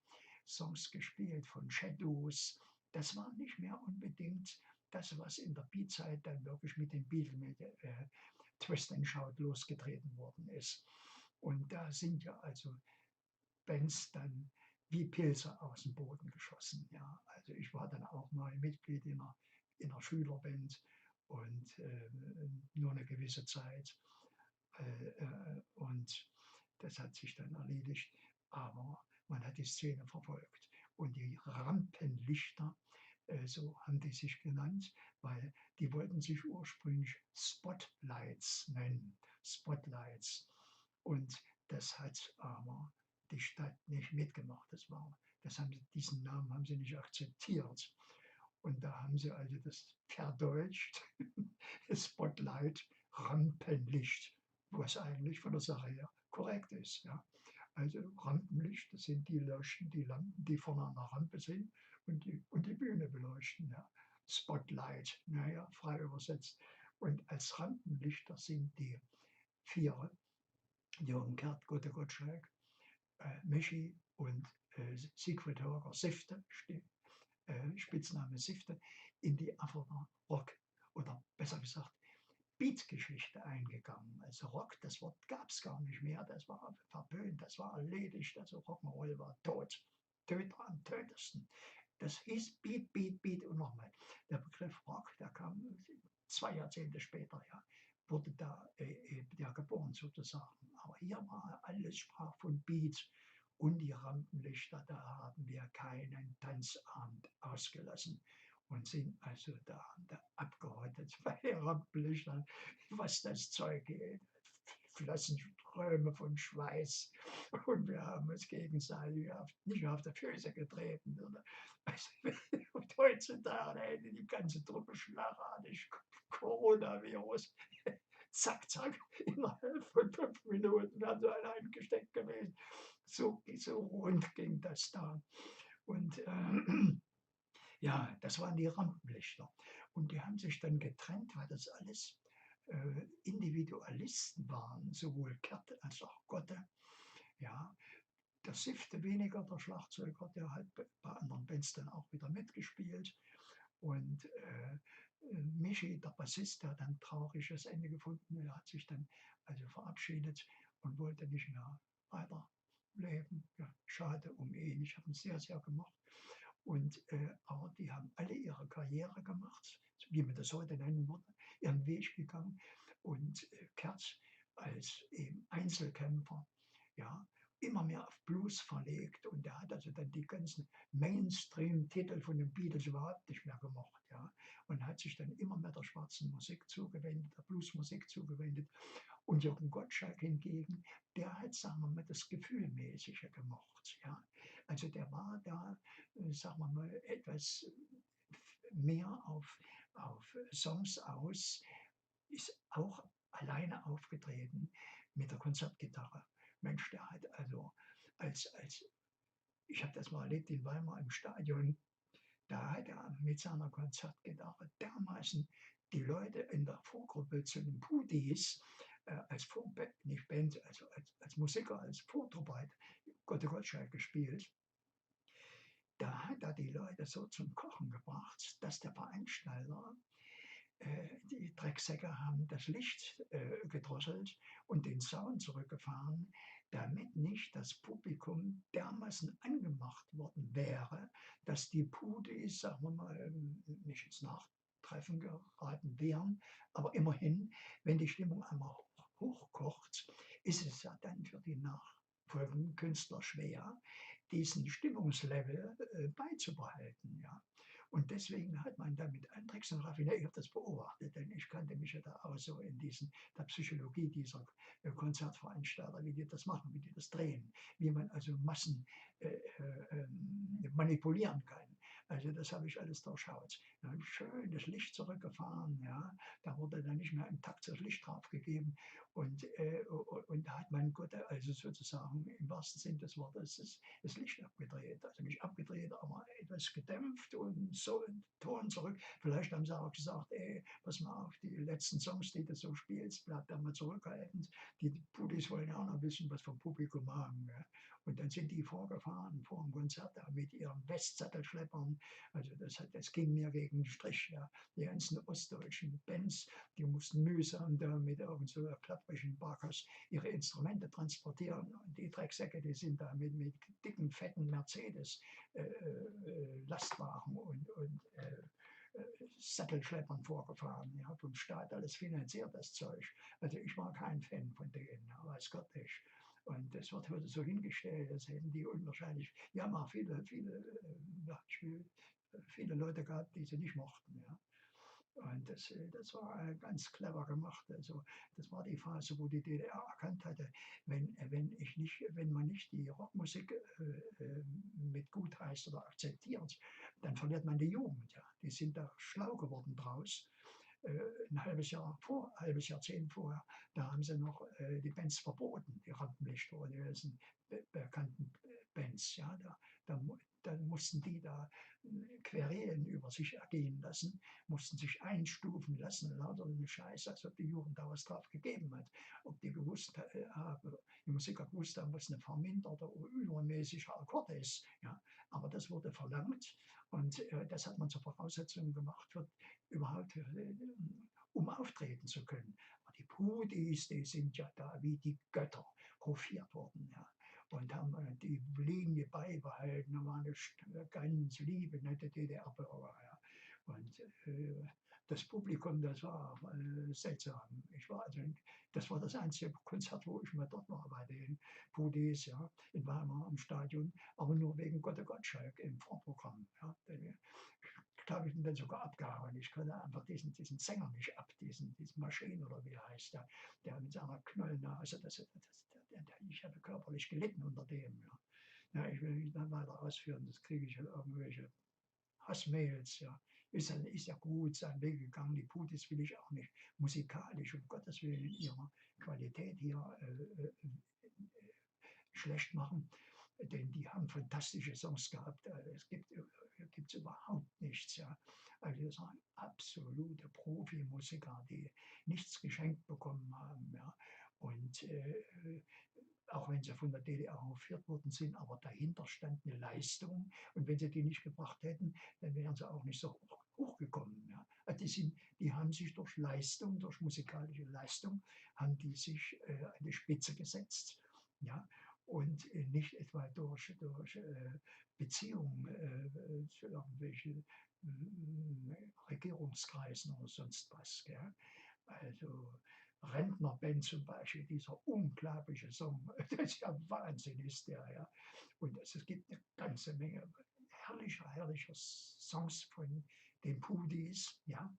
Songs gespielt von Shadows. Das war nicht mehr unbedingt das, was in der Beat-Zeit dann wirklich mit den Beatles, mit Twist and Shout losgetreten worden ist. Und da sind ja also Bands dann wie Pilze aus dem Boden geschossen. Ja, also ich war dann auch mal Mitglied in einer Schülerband und nur eine gewisse Zeit. Und das hat sich dann erledigt, aber man hat die Szene verfolgt. Und die Rampenlichter, so haben die sich genannt, weil die wollten sich ursprünglich Spotlights nennen, Spotlights. Und das hat aber die Stadt nicht mitgemacht. Diesen Namen haben sie nicht akzeptiert. Und da haben sie also das verdeutscht, Spotlight, Rampenlicht, was eigentlich von der Sache her korrekt ist. Ja. Also Rampenlicht, das sind die Leuchten, die Lampen, die vorne an der Rampe sind und die Bühne beleuchten. Ja. Spotlight, naja, frei übersetzt. Und als Rampenlichter sind die 4, Jürgen Kerth, Gottschalk, Michi und Siegfried Hörer, Sifte, Spitzname Sifte, in die Erfurter Rock, oder besser gesagt Beat-Geschichte eingegangen. Also Rock, das Wort gab es gar nicht mehr, das war verpönt, das war erledigt, also Rock'n'Roll war tot, Töter am tötesten. Das hieß Beat, Beat, Beat und nochmal. Der Begriff Rock, der kam 2 Jahrzehnte später, ja, wurde da geboren sozusagen. Aber hier war alles sprach von Beat und die Rampenlichter, da haben wir keinen Tanzabend ausgelassen. Und sind also da abgehottet bei den Rampenlichtern, was das Zeug geht. Flossen Ströme von Schweiß und wir haben uns gegenseitig nicht auf die Füße getreten. Also, und heutzutage hätte die ganze Truppe schlagartig Coronavirus. Zack, zack, innerhalb von 5 Minuten wären sie alle eingesteckt gewesen. So rund ging das da. Und ja, das waren die Rampenlichter. Und die haben sich dann getrennt, weil das alles Individualisten waren, sowohl Kerth als auch Gotte. Ja, der Sifte weniger, der Schlagzeuger, der hat bei anderen Bands dann auch wieder mitgespielt. Und Michi, der Bassist, der hat ein trauriges Ende gefunden. Er hat sich dann also verabschiedet und wollte nicht mehr weiter Leben. Ja, schade um ihn. Ich habe ihn sehr, sehr gemocht. Und, aber die haben alle ihre Karriere gemacht, wie man das heute nennen würde, ihren Weg gegangen. Und Kerth als eben Einzelkämpfer, ja, immer mehr auf Blues verlegt. Und er hat also dann die ganzen Mainstream-Titel von den Beatles überhaupt nicht mehr gemocht. Ja, und hat sich dann immer mehr der schwarzen Musik zugewendet, der Bluesmusik zugewendet. Und Jürgen Gottschalk hingegen, der hat, sagen wir mal, das Gefühlmäßige gemocht. Ja. Also der war da, sagen wir mal, etwas mehr auf Songs aus, ist auch alleine aufgetreten mit der Konzertgitarre. Mensch, der hat also als ich habe das mal erlebt in Weimar im Stadion, da hat er mit seiner Konzertgitarre dermaßen die Leute in der Vorgruppe zu den Pudis als nicht Band, also als Musiker, als Vortruppe hat Gottschalk gespielt. Da hat er die Leute so zum Kochen gebracht, dass der Veranstalter, die Drecksäcke haben das Licht gedrosselt und den Sound zurückgefahren, damit nicht das Publikum dermaßen angemacht worden wäre, dass die Pudis, sagen wir mal, nicht ins Nachtreffen geraten wären. Aber immerhin, wenn die Stimmung einmal hochkocht, ist es ja dann für die nachfolgenden Künstler schwer, diesen Stimmungslevel beizubehalten. Ja. Und deswegen hat man da mit Hendrix und raffiniert, ich habe das beobachtet, denn ich kannte mich ja da auch so in der Psychologie dieser Konzertveranstalter, wie die das machen, wie die das drehen, wie man also Massen manipulieren kann. Also das habe ich alles durchschaut. Da habe ich schön das Licht zurückgefahren, ja, da wurde dann nicht mehr im Takt das Licht draufgegeben und da hat man Gott also sozusagen im wahrsten Sinne des Wortes das Licht abgedreht. Also nicht abgedreht, aber etwas gedämpft und so Ton zurück. Vielleicht haben sie auch gesagt, ey, pass mal auf, die letzten Songs, die du so spielst, bleib da mal zurückhaltend. Die Pudis wollen ja auch noch ein bisschen was vom Publikum haben. Ja. Und dann sind die vorgefahren vor dem Konzert mit ihren Westsattelschleppern. Also das ging mir gegen den Strich. Ja. Die ganzen ostdeutschen Bands, die mussten mühsam da mit irgend so einer klapprigen Barkas ihre Instrumente transportieren. Und die Drecksäcke, die sind da mit dicken, fetten Mercedes Lastwagen und Sattelschleppern vorgefahren. Ja, vom Staat alles finanziert, das Zeug. Also ich war kein Fan von denen, weiß Gott nicht. Und das wird heute so hingestellt, das hätten die unwahrscheinlich, wir haben auch viele Leute gehabt, die sie nicht mochten. Ja. Und das war ganz clever gemacht. Also das war die Phase, wo die DDR erkannt hatte, wenn man nicht die Rockmusik mit gut heißt oder akzeptiert, dann verliert man die Jugend. Ja. Die sind da schlau geworden draus. Ein halbes Jahrzehnt vorher, da haben sie noch die Bands verboten, die Rampenlichter oder die ganzen bekannten Bands. Ja, dann mussten die da Querelen über sich ergehen lassen, mussten sich einstufen lassen, lauter eine Scheiße, als ob die Jugend da was drauf gegeben hat. Ob die gewusst haben, die Musiker gewusst haben, was eine verminderte oder übermäßige Akkord ist. Ja. Aber das wurde verlangt und das hat man zur Voraussetzung gemacht, überhaupt um auftreten zu können. Aber die Pudis, die sind ja da wie die Götter hofiert worden. Ja. Und haben die Linie beibehalten, da war eine ganz liebe, nette DDR-Bürger. Ja. Und das Publikum, das war seltsam. Das war das einzige Konzert, wo ich mal dort war, bei den Pudis, ja, in Weimar im Stadion, aber nur wegen Gottschalk im Vorprogramm. Ja. Ich glaube, ich bin dann sogar abgehauen. Ich konnte einfach diesen Sänger nicht ab, diesen Maschinen oder wie er heißt, der mit seiner Knollennase, ich habe körperlich gelitten unter dem. Ja. Ja, ich will nicht weiter ausführen, das kriege ich ja irgendwelche Hassmails. Ja. Ist ja gut seinen Weg gegangen. Die Pudis will ich auch nicht musikalisch, um Gottes Willen, in ihrer Qualität hier schlecht machen. Denn die haben fantastische Songs gehabt. Es gibt überhaupt nichts. Ja. Also das waren absolute Profimusiker, die nichts geschenkt bekommen haben. Ja. Und auch wenn sie von der DDR hofiert worden sind, aber dahinter stand eine Leistung. Und wenn sie die nicht gebracht hätten, dann wären sie auch nicht so hochgekommen. Ja. Also die haben sich durch Leistung, durch musikalische Leistung, haben die sich an die Spitze gesetzt. Ja. und nicht etwa durch Beziehungen zu irgendwelchen Regierungskreisen oder sonst was. Gell? Also Rentnerband zum Beispiel, dieser unglaubliche Song, das ist ja Wahnsinn, ist der, ja. Und es gibt eine ganze Menge herrlicher Songs von den Pudis, ja.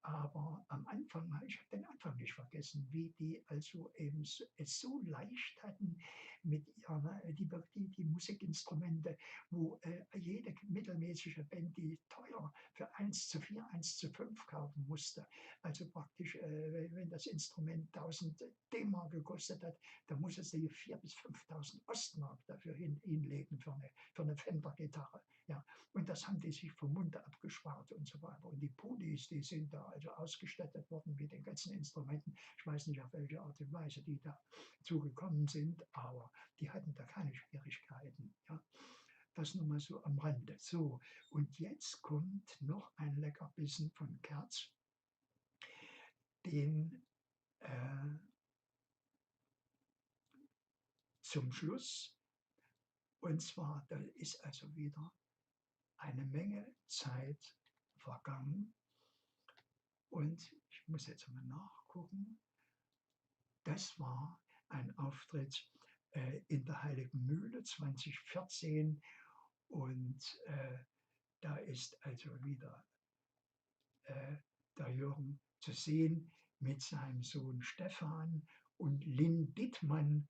Aber am Anfang, ich habe den Anfang nicht vergessen, wie die also eben es so leicht hatten mit ihren, die Musikinstrumente, wo jede mittelmäßige Band, die teuer für 1:4, 1:5 kaufen musste. Also praktisch, wenn das Instrument 1000 D-Mark gekostet hat, dann musste sie 4.000 bis 5.000 Ostmark dafür hinlegen für eine Fender-Gitarre. Ja. Und das haben die sich vom Munde abgespart und so weiter. Und die Pudis, die sind da also ausgestattet worden mit den ganzen Instrumenten. Ich weiß nicht, auf welche Art und Weise die da zugekommen sind, aber die hatten da keine Schwierigkeiten. Ja. Das nur mal so am Rande. So, und jetzt kommt noch ein Leckerbissen von Kerth, den zum Schluss. Und zwar, da ist also wieder eine Menge Zeit vergangen. Und ich muss jetzt mal nachgucken. Das war ein Auftritt in der Heiligen Mühle 2014. Und da ist also wieder der Jürgen zu sehen mit seinem Sohn Stefan und Lynn Dittmann,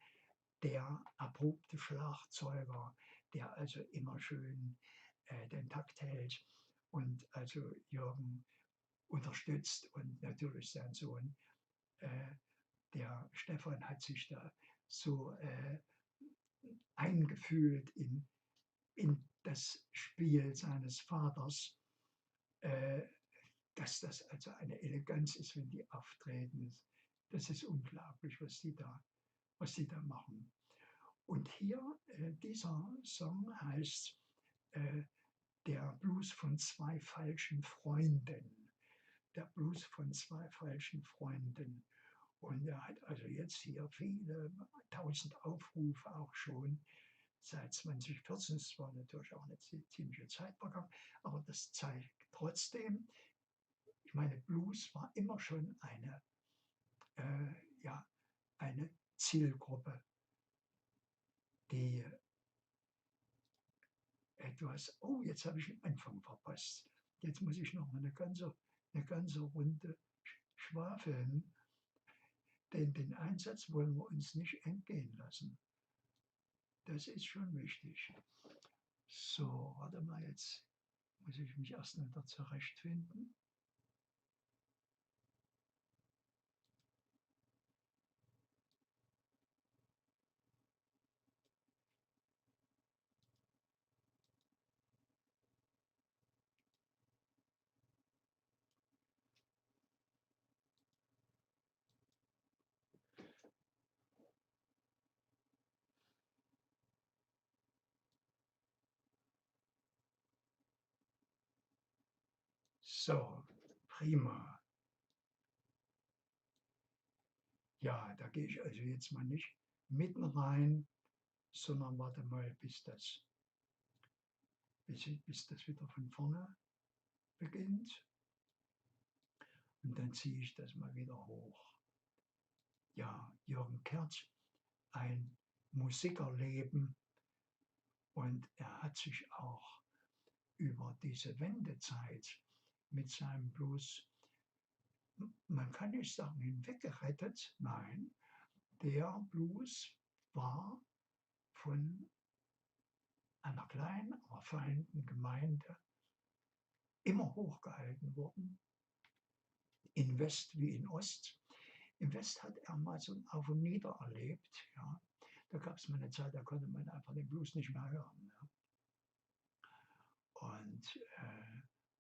der erprobte Schlagzeuger, der also immer schön den Takt hält und also Jürgen unterstützt und natürlich sein Sohn. Der Stefan hat sich da so eingefühlt in das Spiel seines Vaters, dass das also eine Eleganz ist, wenn die auftreten. Das ist unglaublich, was die da machen. Und hier, dieser Song heißt der Blues von zwei falschen Freunden. Der Blues von zwei falschen Freunden. Und er hat also jetzt hier viele 1000 Aufrufe auch schon seit 2014. Es war natürlich auch eine ziemliche Zeit vergangen, aber das zeigt trotzdem, ich meine, Blues war immer schon eine Zielgruppe, die etwas, oh, jetzt habe ich den Anfang verpasst. Jetzt muss ich noch mal eine ganze Runde schwafeln, denn den Einsatz wollen wir uns nicht entgehen lassen. Das ist schon wichtig. So, warte mal, jetzt muss ich mich erst wieder zurechtfinden. So, prima. Ja, da gehe ich also jetzt mal nicht mitten rein, sondern warte mal, bis das wieder von vorne beginnt. Und dann ziehe ich das mal wieder hoch. Ja, Jürgen Kerth, ein Musikerleben. Und er hat sich auch über diese Wendezeit mit seinem Blues, man kann nicht sagen, hinweggerettet. Nein, der Blues war von einer kleinen, aber feinen Gemeinde immer hochgehalten worden, in West wie in Ost. Im West hat er mal so ein Auf und Nieder erlebt. Ja. Da gab es mal eine Zeit, da konnte man einfach den Blues nicht mehr hören. Ja. Und,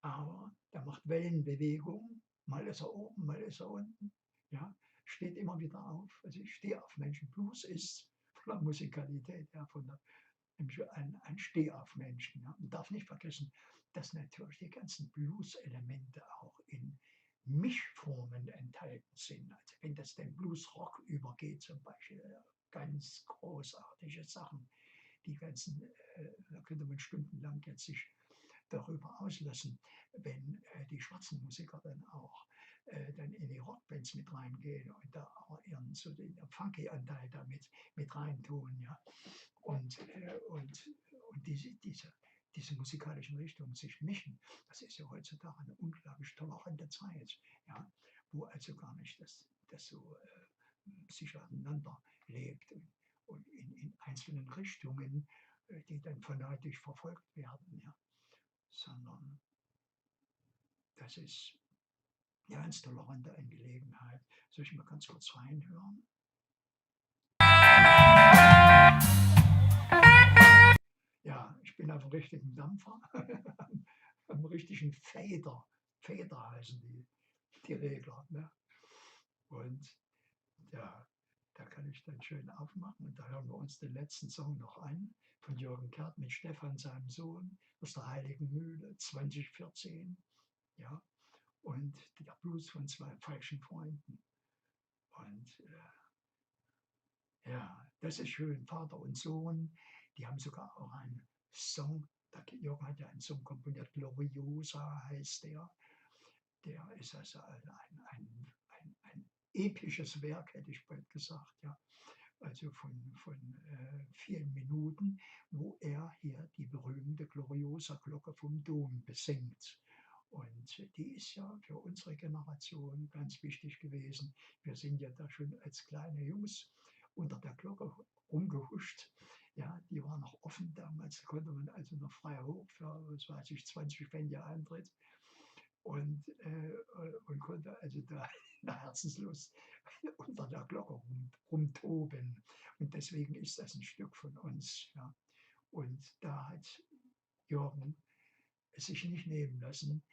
aber der macht Wellenbewegung. Mal ist er oben, mal ist er unten. Ja. Steht immer wieder auf. Also ich stehe auf Menschen. Blues ist von der Musikalität, ja, ein Stehaufmenschen. Ja. Man darf nicht vergessen, dass natürlich die ganzen Blues-Elemente auch in Mischformen enthalten sind. Also wenn das den Bluesrock übergeht zum Beispiel, ganz großartige Sachen. Die ganzen, da könnte man stundenlang jetzt sich darüber auslassen, wenn die schwarzen Musiker dann auch dann in die Rockbands mit reingehen und da auch ihren so den Funky-Anteil damit mit reintun, ja. Und diese musikalischen Richtungen sich mischen, das ist ja heutzutage eine unglaublich tolerante Zeit, ja, wo also gar nicht das so sich aneinander lebt und in einzelnen Richtungen, die dann fanatisch verfolgt werden, ja, sondern das ist eine ganz tolerante Angelegenheit. Soll ich mal ganz kurz reinhören? Ja, ich bin auf dem richtigen Dampfer, am richtigen Fader heißen die Regler, ne? Und ja, da kann ich dann schön aufmachen und da hören wir uns den letzten Song noch an, von Jürgen Kerth mit Stefan, seinem Sohn, aus der Heiligen Mühle, 2014, ja, und der Blues von zwei falschen Freunden. Und ja, das ist schön, Vater und Sohn, die haben sogar auch einen Song, Jürgen hat ja einen Song komponiert, Gloriosa heißt der. Der ist also ein episches Werk, hätte ich bald gesagt, ja. Also von vielen Minuten, wo er hier die berühmte Gloriosa-Glocke vom Dom besingt. Und die ist ja für unsere Generation ganz wichtig gewesen. Wir sind ja da schon als kleine Jungs unter der Glocke rumgehuscht. Ja, die war noch offen damals, konnte man also noch frei hoch für, was weiß ich, 20 Pfennig Eintritt. Und konnte also da nach Herzenslust unter der Glocke rumtoben. Und deswegen ist das ein Stück von uns. Ja. Und da hat Jürgen es sich nicht nehmen lassen,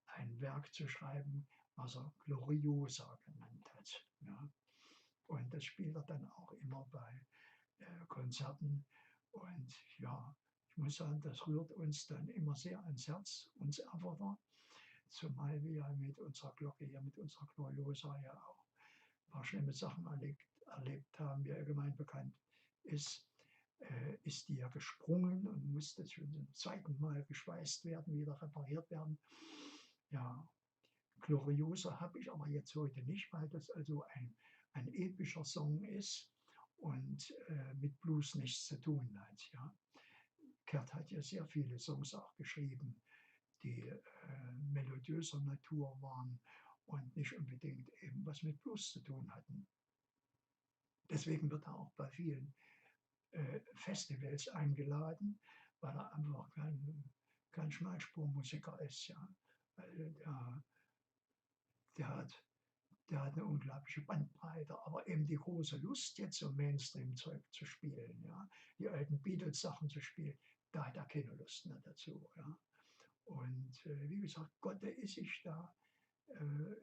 ein Werk zu schreiben, was er Gloriosa genannt hat. Ja. Und das spielt er dann auch immer bei Konzerten. Und ja, ich muss sagen, das rührt uns dann immer sehr ans Herz, uns Erfurter. Zumal wir ja mit unserer Glocke hier, mit unserer Gloriosa ja auch ein paar schlimme Sachen erlebt haben, wie allgemein bekannt ist die ja gesprungen und musste schon zum zweiten Mal geschweißt werden, wieder repariert werden. Ja, Gloriosa habe ich aber jetzt heute nicht, weil das also ein epischer Song ist und mit Blues nichts zu tun hat. Ja. Kerth hat ja sehr viele Songs auch geschrieben, die melodiöser Natur waren und nicht unbedingt eben was mit Blues zu tun hatten. Deswegen wird er auch bei vielen Festivals eingeladen, weil er einfach kein Schmalspurmusiker ist. Ja. Der hat eine unglaubliche Bandbreite, aber eben die große Lust, jetzt so Mainstream-Zeug zu spielen, ja, die alten Beatles-Sachen zu spielen, da hat er keine Lust mehr dazu. Ja. Und wie gesagt, Gott ist sich da,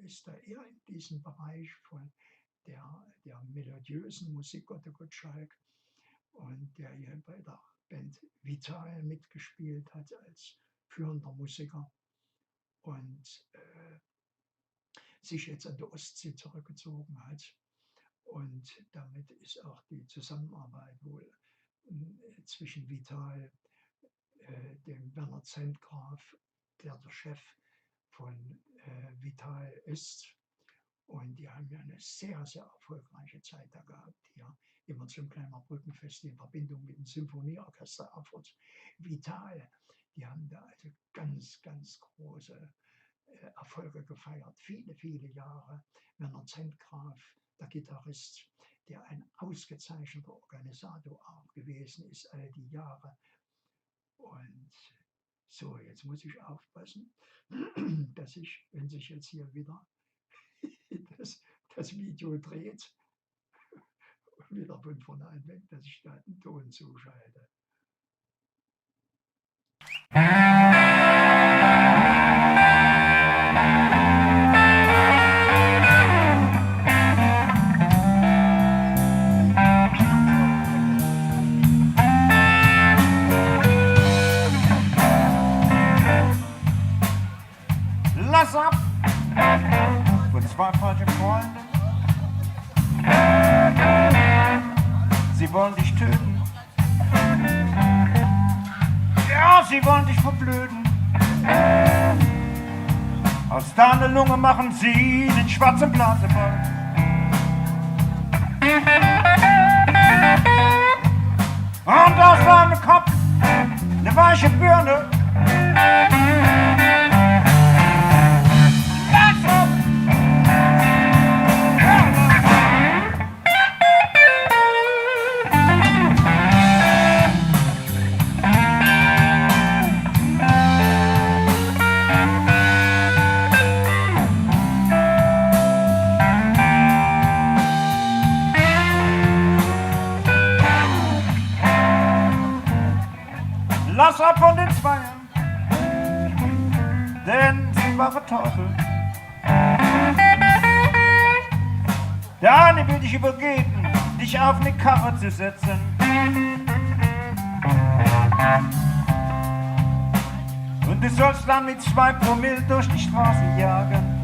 ist da eher in diesem Bereich von der melodiösen Musik, Gottschalk, und der hier bei der Band Vital mitgespielt hat als führender Musiker und sich jetzt an der Ostsee zurückgezogen hat. Und damit ist auch die Zusammenarbeit wohl zwischen Vital, dem Werner Zentgraf, der Chef von Vital ist. Und die haben ja eine sehr, sehr erfolgreiche Zeit da gehabt hier. Immer zum Krämerbrückenfest in Verbindung mit dem Symphonieorchester Erfurt. Vital, die haben da also ganz, ganz große Erfolge gefeiert. Viele, viele Jahre. Werner Zentgraf, der Gitarrist, der ein ausgezeichneter Organisator auch gewesen ist, all die Jahre. Und so, jetzt muss ich aufpassen, dass ich, wenn sich jetzt hier wieder das Video dreht, wieder von vorne anfängt, dass ich da einen Ton zuschalte. Lass ab! Und zwei falsche Freunde. wollen dich töten. Ja, sie wollen dich verblöden. Aus deiner Lunge machen sie den schwarzen Blaseball. Und aus deinem Kopf eine weiche Birne. Lass ab von den Zweiern, denn sie waren Teufel. Der eine will dich übergehen, dich auf eine Karre zu setzen. Und du sollst dann mit 2 Promille durch die Straßen jagen.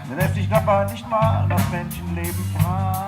Du lässt dich dabei nicht mal nach Menschenleben fragen.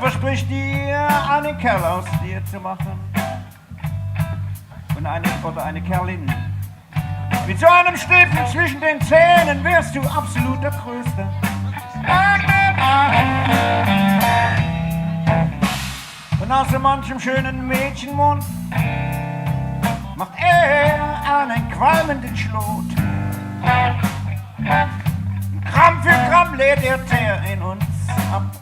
verspricht dir, einen Kerl aus dir zu machen. Und eine Kerlin. Mit so einem Stiefel zwischen den Zähnen wirst du absolut der Größte. Und aus so manchem schönen Mädchenmund macht er einen qualmenden Schlot. Gramm für Gramm lädt er Teer in uns ab.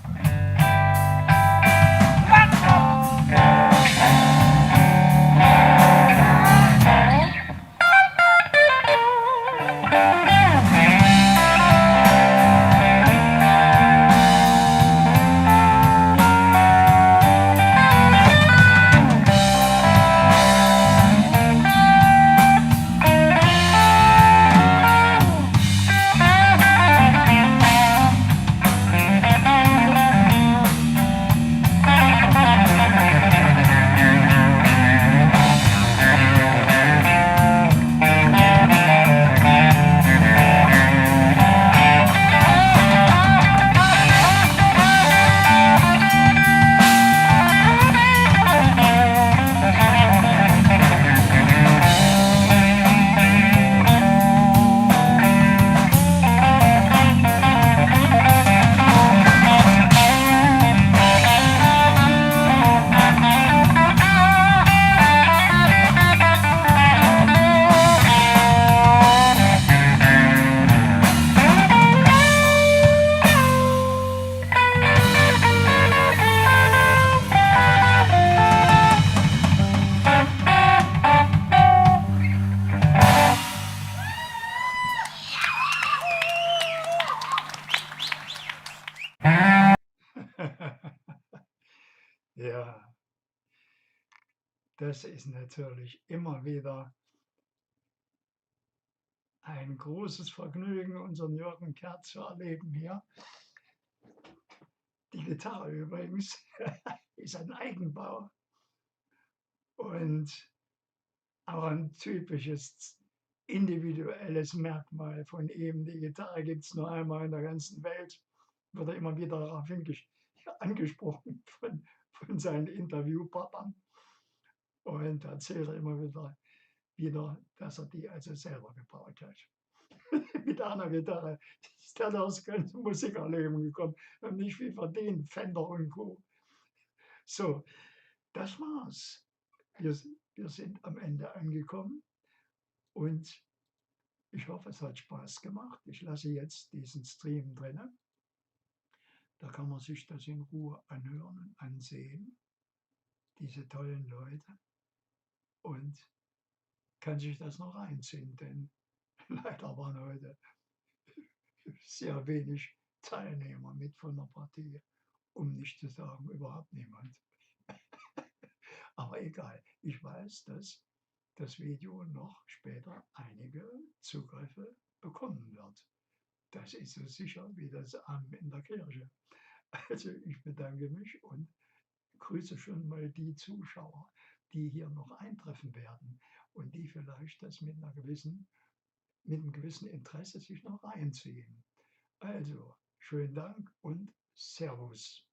Ja, das ist natürlich immer wieder ein großes Vergnügen, unseren Jürgen Kerth zu erleben hier. Die Gitarre übrigens ist ein Eigenbau und auch ein typisches individuelles Merkmal von ihm. Die Gitarre gibt es nur einmal in der ganzen Welt, wird er immer wieder darauf angesprochen von seinen Interviewpartnern und erzählt er immer wieder, dass er die also selber gebaut hat. Mit einer Gitarre ist er das ganze Musikerleben gekommen und nicht viel verdient, Fender und Co. So, das war's. Wir sind am Ende angekommen und ich hoffe, es hat Spaß gemacht. Ich lasse jetzt diesen Stream drinnen. Da kann man sich das in Ruhe anhören und ansehen, diese tollen Leute, und kann sich das noch reinziehen, denn leider waren heute sehr wenig Teilnehmer mit von der Partie, um nicht zu sagen überhaupt niemand. Aber egal, ich weiß, dass das Video noch später einige Zugriffe bekommen wird. Das ist so sicher wie das Amen in der Kirche. Also ich bedanke mich und grüße schon mal die Zuschauer, die hier noch eintreffen werden und die vielleicht das mit einem gewissen Interesse sich noch reinziehen. Also, schönen Dank und Servus.